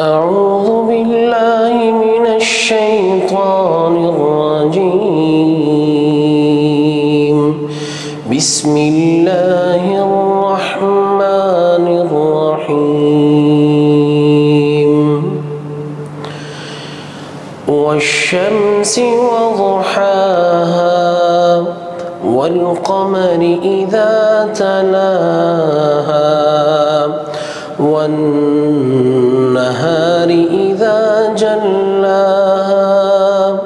أعوذ بالله من الشيطان الرجيم. بسم الله الرحمن الرحيم. والشمس وضحاها والقمر إذا تلاها والنهار إذا جلاها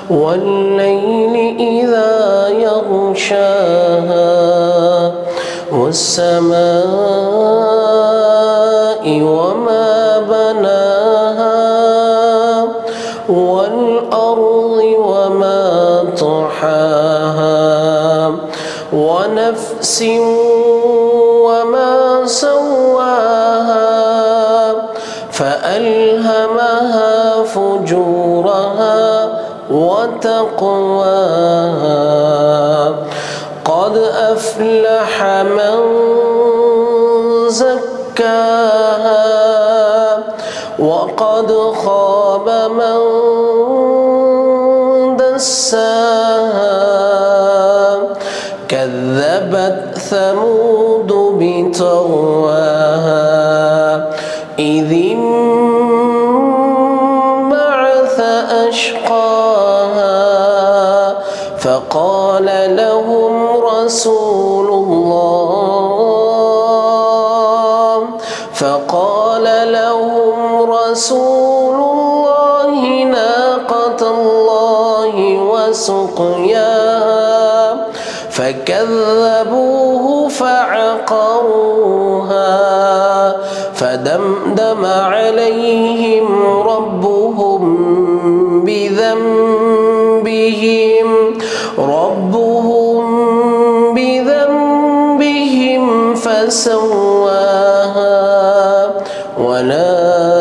والليل إذا يغشاها والسماء وما بناها والأرض وما طحاها ونفس وما سواها فألهمها فجورها وتقواها قد أفلح من زكاها وقد خاب من دساها كذبت ثمود بطغواها إذ انبعث أشقاها فقال لهم رسول الله ناقة الله وسقياها فكذبوه فعقروها فدمدم عليهم ربهم بذنبهم فسواها ولا